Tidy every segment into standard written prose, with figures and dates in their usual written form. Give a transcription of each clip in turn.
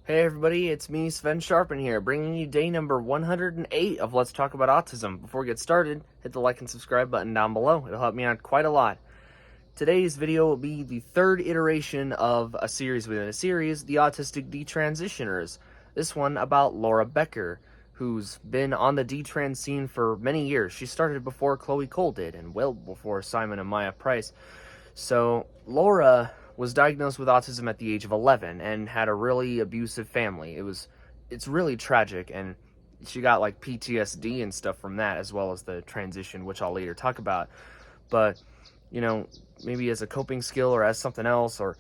Hey everybody, it's me, Sven Sharpen here, bringing you day number 108 of Let's Talk About Autism. Before we get started, hit the like and subscribe button down below. It'll help me out quite a lot. Today's video will be the third iteration of a series within a series, the Autistic Detransitioners. This one about Laura Becker, who's been on the detrans scene for many years. She started before Chloe Cole did, and well before Simon and Maya Price. So Laura was diagnosed with autism at the age of 11 and had a really abusive family. It's really tragic, and she got like PTSD and stuff from that, as well as the transition, which I'll later talk about. But maybe as a coping skill or as something else, or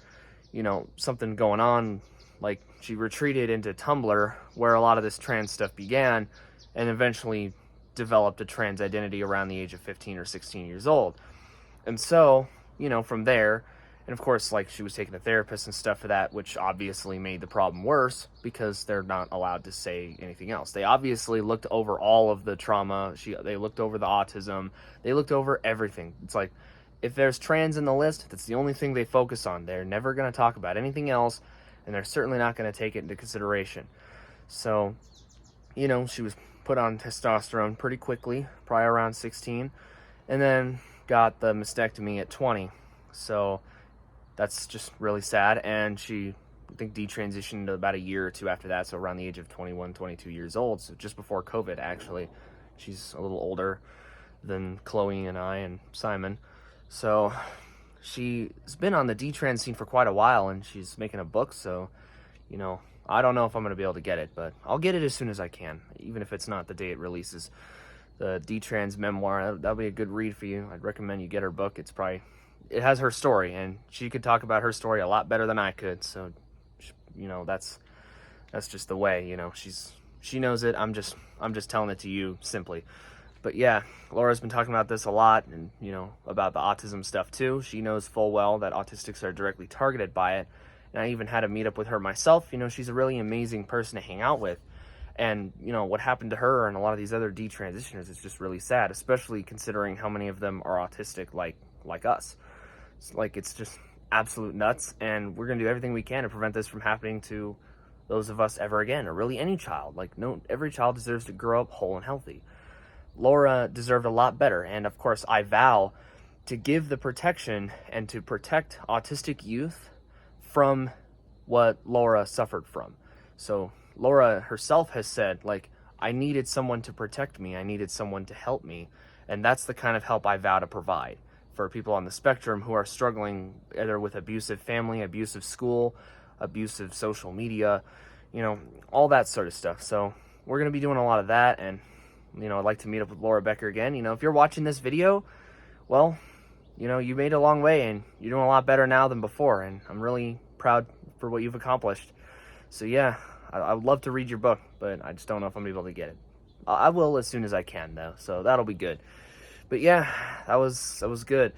something going on, like she retreated into Tumblr, where a lot of this trans stuff began, and eventually developed a trans identity around the age of 15 or 16 years old. And so, from there, and of course, like, she was taking a therapist and stuff for that, which obviously made the problem worse because they're not allowed to say anything else. They obviously looked over all of the trauma. They looked over the autism. They looked over everything. It's like, if there's trans in the list, that's the only thing they focus on. They're never going to talk about anything else, and they're certainly not going to take it into consideration. So, she was put on testosterone pretty quickly, probably around 16, and then got the mastectomy at 20. So that's just really sad. And she, I think, detransitioned about a year or two after that, so around the age of 21, 22 years old, so just before COVID, actually. She's a little older than Chloe and I and Simon. So she's been on the detrans scene for quite a while, and she's making a book, so, I don't know if I'm going to be able to get it, but I'll get it as soon as I can, even if it's not the day it releases. The detrans memoir, that'll be a good read for you. I'd recommend you get her book. It has her story, and she could talk about her story a lot better than I could. So, that's just the way. She knows it. I'm just telling it to you simply. But yeah, Laura's been talking about this a lot, and about the autism stuff too. She knows full well that autistics are directly targeted by it, and I even had a meetup with her myself. She's a really amazing person to hang out with. And, what happened to her and a lot of these other detransitioners is just really sad, especially considering how many of them are autistic like us. It's just absolute nuts, and we're going to do everything we can to prevent this from happening to those of us ever again, or really any child. Every child deserves to grow up whole and healthy. Laura deserved a lot better, and of course I vow to give the protection and to protect autistic youth from what Laura suffered from. So Laura herself has said, I needed someone to protect me. I needed someone to help me. And that's the kind of help I vow to provide for people on the spectrum who are struggling either with abusive family, abusive school, abusive social media, all that sort of stuff. So we're going to be doing a lot of that. And, I'd like to meet up with Laura Becker again. If you're watching this video, well, you made a long way, and you're doing a lot better now than before. And I'm really proud for what you've accomplished. So yeah, I would love to read your book, but I just don't know if I'm able to get it. I will as soon as I can, though, so that'll be good. But yeah, that was good.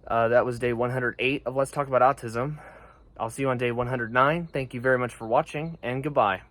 That was day 108 of Let's Talk About Autism. I'll see you on day 109. Thank you very much for watching, and goodbye.